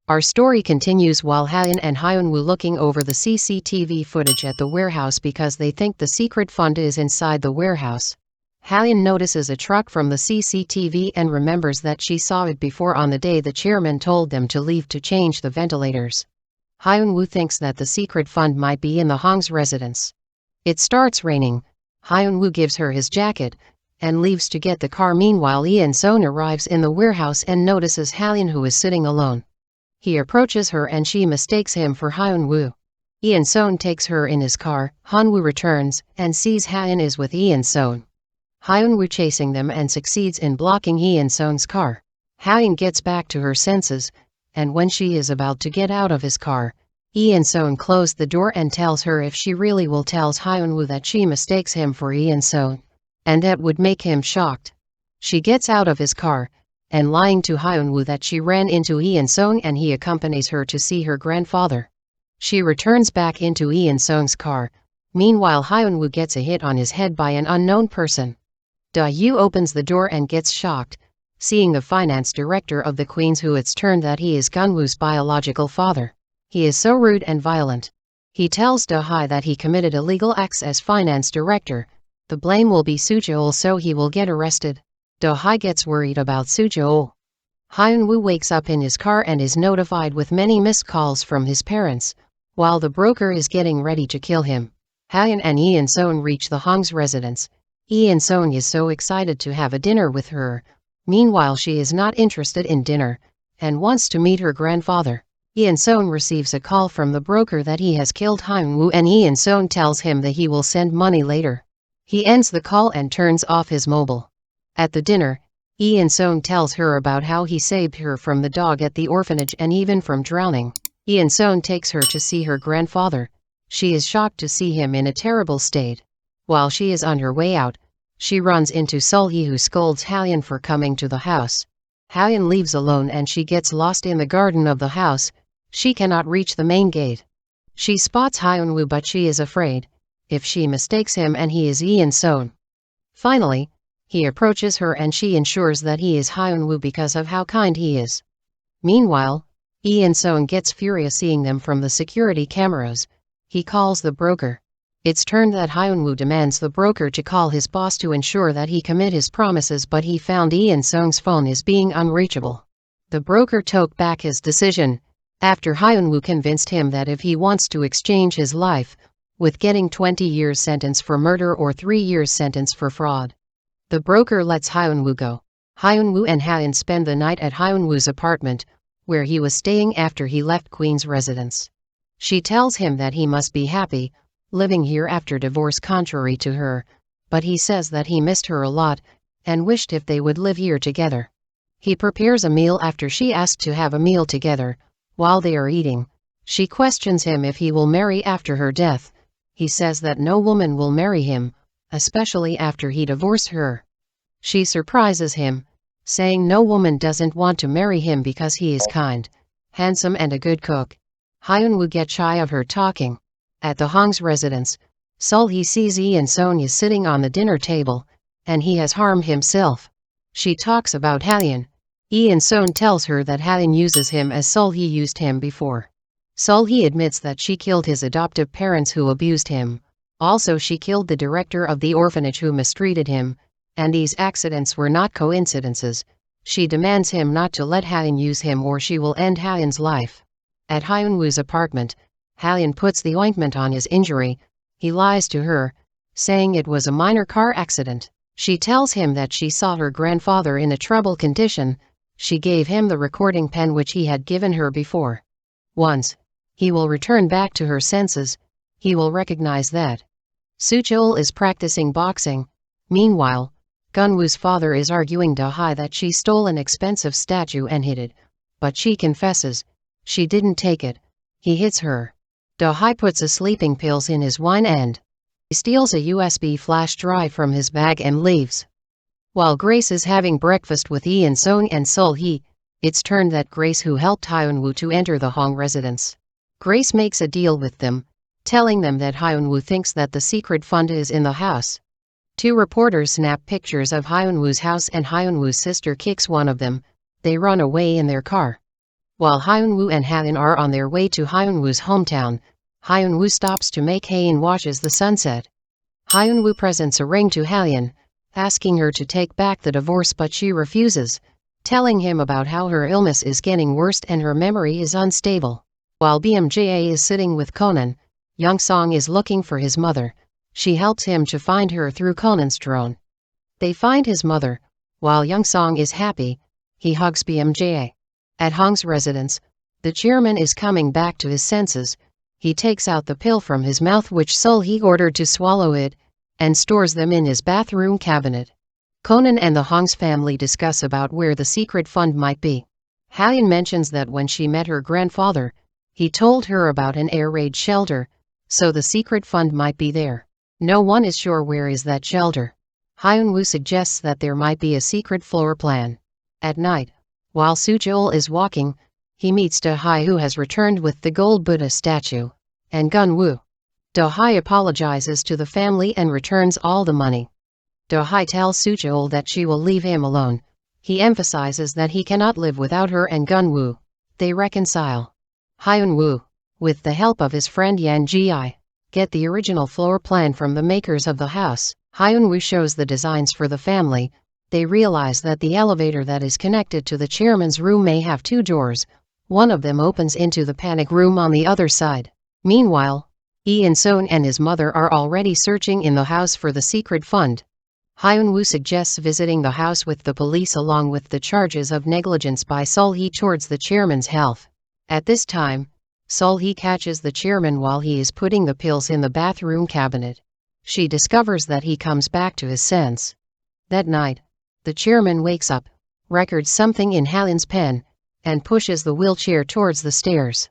Our story continues while Haein and Hyun-woo looking over the CCTV footage at the warehouse because they think the secret fund is inside the warehouse. Haein notices a truck from the CCTV and remembers that she saw it before on the day the chairman told them to leave to change the ventilators. Hyun-woo thinks that the secret fund might be in the Hong's residence. It starts raining. Hyun-woo gives her his jacket and leaves to get the car. Meanwhile, Eun-seon arrives in the warehouse and notices Haein, who is sitting alone. He approaches her and she mistakes him for Hyun-woo. Eun-seon takes her in his car. Hyun-woo returns and sees Haein is with Eun-seon. Hyun-woo chasing them and succeeds in blocking Eun-seon's car. Haein gets back to her senses, and when she is about to get out of his car, Eun-seon closes the door and tells her if she really will tells Hyun-woo that she mistakes him for Eun-seon, and that would make him shocked. She gets out of his car, and lying to Hyun-woo that she ran into Eun-seon and he accompanies her to see her grandfather. She returns back into Eun-seon's car. Meanwhile, Hyun-woo gets a hit on his head by an unknown person. Da-yu opens the door and gets shocked, seeing the finance director of the Queens, who it's turned that he is Gun-woo's biological father. He is so rude and violent. He tells Da-hi that he committed illegal acts as finance director. The blame will be Soo-jeol, so he will get arrested. Da-hi gets worried about Soo-jeol. Hyun-woo wakes up in his car and is notified with many missed calls from his parents, while the broker is getting ready to kill him. Haein and Eun-seon reach the Hong's residence. Eun-seon is so excited to have a dinner with her. Meanwhile, she is not interested in dinner and wants to meet her grandfather. Eun-seon receives a call from the broker that he has killed Hyun-woo, and Eun-seon tells him that he will send money later. He ends the call and turns off his mobile. At the dinner, Eun-seon tells her about how he saved her from the dog at the orphanage and even from drowning. Eun-seon takes her to see her grandfather. She is shocked to see him in a terrible state. While she is on her way out, she runs into Sol-hee, who scolds Haein for coming to the house. Haein leaves alone and she gets lost in the garden of the house. She cannot reach the main gate. She spots Hyun-woo, but she is afraid if she mistakes him and he is Eun-seon. Finally, he approaches her and she ensures that he is Hyun-woo because of how kind he is. Meanwhile, Eun-seon gets furious seeing them from the security cameras. He calls the broker. It's turned that Hyun-woo demands the broker to call his boss to ensure that he commit his promises, but he found Eun-seon's phone is being unreachable. The broker took back his decision after Hyun-woo convinced him that if he wants to exchange his life with getting 20 years sentence for murder or 3 years sentence for fraud, the broker lets Hyun-woo go. Hyun-woo and Haein spend the night at Hyun-woo's apartment, where he was staying after he left Queen's residence. She tells him that he must be happy living here after divorce, contrary to her, but he says that he missed her a lot and wished if they would live here together. He prepares a meal after she asks to have a meal together. While they are eating, she questions him if he will marry after her death. He says that no woman will marry him, especially after he divorced her. She surprises him, saying no woman doesn't want to marry him because he is kind, handsome and a good cook. Hyun-woo gets shy of her talking. At the Hong's residence, Sol-hee sees Eun-seon is sitting on the dinner table, and he has harmed himself. She talks about Haein. Eun-seon tells her that Haein uses him as Sol-hee used him before. Sol-hee admits that she killed his adoptive parents who abused him. Also, she killed the director of the orphanage who mistreated him, and these accidents were not coincidences. She demands him not to let Haein use him or she will end Haein's life. At Hyun-woo's apartment, Haein puts the ointment on his injury. He lies to her, saying it was a minor car accident. She tells him that she saw her grandfather in a troubled condition. She gave him the recording pen which he had given her before. Once he will return back to her senses, he will recognize that Soo-jeol is practicing boxing. Meanwhile, Gun-woo's father is arguing Da-hi that she stole an expensive statue and hid it, but she confesses she didn't take it. He hits her. Da-hi puts a sleeping pills in his wine and he steals a USB flash drive from his bag and leaves. While Grace is having breakfast with Eun-seon and Sol-hee, it's turned that Grace, who helped Hyun-woo to enter the Hong residence. Grace makes a deal with them, telling them that Hyun-woo thinks that the secret fund is in the house. 2 reporters snap pictures of Hyun-woo's house and Hyun-woo's sister kicks one of them. They run away in their car. While Hyunwoo and Haein are on their way to Hyunwoo's hometown, Hyunwoo stops to make Haein watches the sunset. Hyunwoo presents a ring to Haein, asking her to take back the divorce, but she refuses, telling him about how her illness is getting worse and her memory is unstable. While BMJA is sitting with Conan, Young-song is looking for his mother. She helps him to find her through Conan's drone. They find his mother. While Young-song is happy, he hugs BMJA. At Hong's residence, the chairman is coming back to his senses. He takes out the pill from his mouth which Sol-hee ordered to swallow it, and stores them in his bathroom cabinet. Conan and the Hong's family discuss about where the secret fund might be. Haein mentions that when she met her grandfather, he told her about an air raid shelter, so the secret fund might be there. No one is sure where is that shelter. Hyunwoo suggests that there might be a secret floor plan. At night, while Soo-cheol is walking, he meets Do-hye, who has returned with the gold Buddha statue, and Gun-woo. Do-hye apologizes to the family and returns all the money. Do-hye tells Soo-cheol that she will leave him alone. He emphasizes that he cannot live without her and Gun-woo. They reconcile. Hyunwoo, with the help of his friend Yan Ji, get the original floor plan from the makers of the house. Hyunwoo shows the designs for the family. They realize that the elevator that is connected to the chairman's room may have two doors. One of them opens into the panic room on the other side. Meanwhile, Lee In-seon and his mother are already searching in the house for the secret fund. Hyunwoo suggests visiting the house with the police along with the charges of negligence by Sol-hee towards the chairman's health. At this time, Sol-hee catches the chairman while he is putting the pills in the bathroom cabinet. She discovers that he comes back to his sense. That night, the chairman wakes up, records something in Haein's pen, and pushes the wheelchair towards the stairs.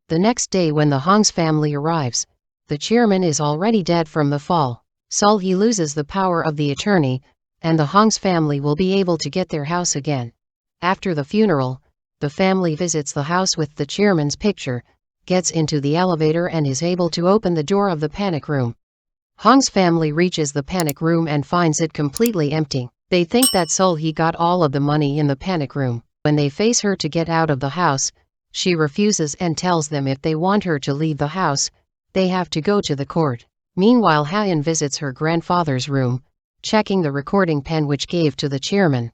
The next day when the Hong's family arrives, the chairman is already dead from the fall. Sol-hee loses the power of the attorney, and the Hong's family will be able to get their house again. After the funeral, the family visits the house with the chairman's picture, gets into the elevator and is able to open the door of the panic room. Hong's family reaches the panic room and finds it completely empty. They think that Sol-hee got all of the money in the panic room. When they face her to get out of the house, she refuses and tells them if they want her to leave the house, they have to go to the court. Meanwhile, Haein visits her grandfather's room, checking the recording pen which gave to the chairman.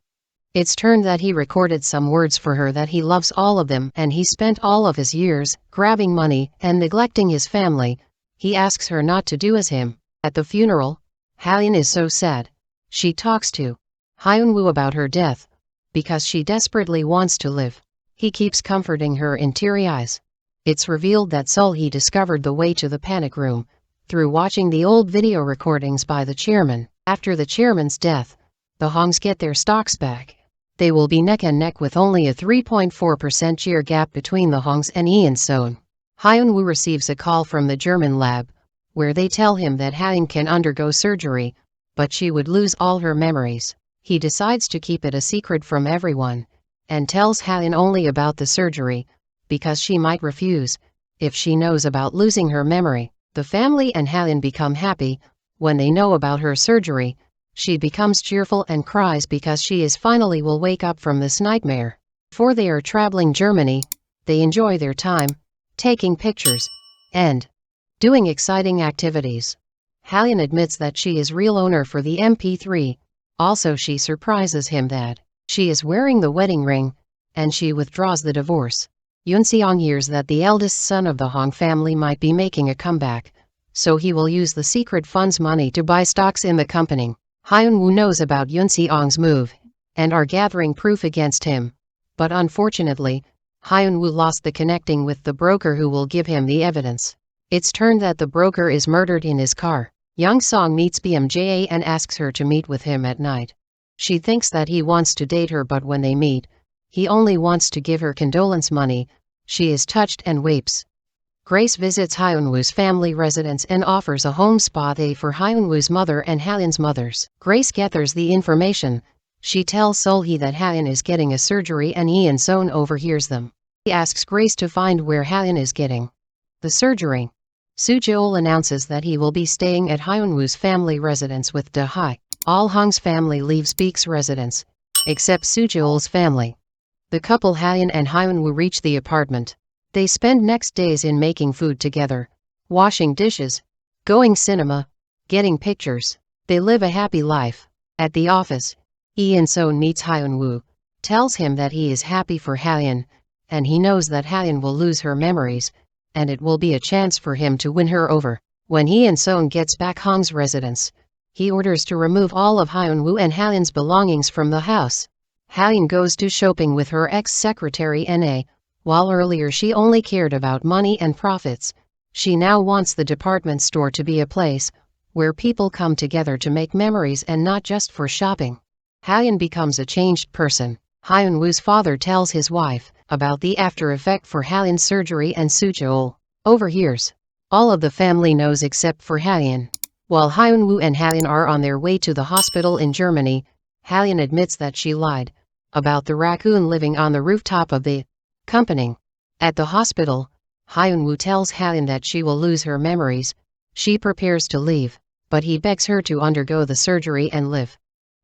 It's turned that he recorded some words for her that he loves all of them and he spent all of his years grabbing money and neglecting his family. He asks her not to do as him. At the funeral, Haein is so sad. She talks to Hyunwoo about her death, because she desperately wants to live. He keeps comforting her in teary eyes. It's revealed that Sol-hee discovered the way to the panic room through watching the old video recordings by the chairman. After the chairman's death, the Hongs get their stocks back. They will be neck and neck with only a 3.4% year gap between the Hongs and Lee In-seon. Hyunwoo receives a call from the German lab, where they tell him that Haein can undergo surgery, but she would lose all her memories. He decides to keep it a secret from everyone, and tells Haein only about the surgery, because she might refuse if she knows about losing her memory. The family and Haein become happy when they know about her surgery. She becomes cheerful and cries because she is finally will wake up from this nightmare. Before they are traveling Germany, they enjoy their time, taking pictures, and doing exciting activities. Haein admits that she is real owner for the MP3. Also she surprises him that she is wearing the wedding ring, and she withdraws the divorce. Yoon-seong hears that the eldest son of the Hong family might be making a comeback, so he will use the secret fund's money to buy stocks in the company. Hyunwoo knows about Yoon-seong's move, and are gathering proof against him. But unfortunately, Hyunwoo lost the connecting with the broker who will give him the evidence. It's turned that the broker is murdered in his car. Young-song meets BMJA and asks her to meet with him at night. She thinks that he wants to date her, but when they meet, he only wants to give her condolence money. She is touched and weeps. Grace visits Hyunwoo's family residence and offers a home spa day for Hyunwoo's mother and Haein's mothers. Grace gathers the information. She tells Sol-hee that Haein is getting a surgery and Lee In-seon overhears them. He asks Grace to find where Haein is getting the surgery. Soo-cheol announces that he will be staying at Hyunwoo's family residence with Do-hye. All Hong's family leaves Beek's residence, except Soo-cheol's family. The couple Hyun and Hyunwoo reach the apartment. They spend next days in making food together, washing dishes, going cinema, getting pictures. They live a happy life. At the office, In-so meets Hyunwoo, tells him that he is happy for Hyun, and he knows that Hyun will lose her memories, and it will be a chance for him to win her over. When In-so gets back Hong's residence, he orders to remove all of Hyunwoo and Hyun's belongings from the house. Hyun goes to shopping with her ex-secretary Na. While earlier she only cared about money and profits, she now wants the department store to be a place where people come together to make memories and not just for shopping. Hyun becomes a changed person. Hyunwoo's father tells his wife about the after effect for Hyun's surgery and Soo-cheol overhears. All of the family knows except for Hyun. While Hyunwoo and Hyun are on their way to the hospital in Germany, Hyun admits that she lied about the raccoon living on the rooftop of the company. At the hospital, Hyunwoo tells Hyun that she will lose her memories. She prepares to leave, but he begs her to undergo the surgery and live.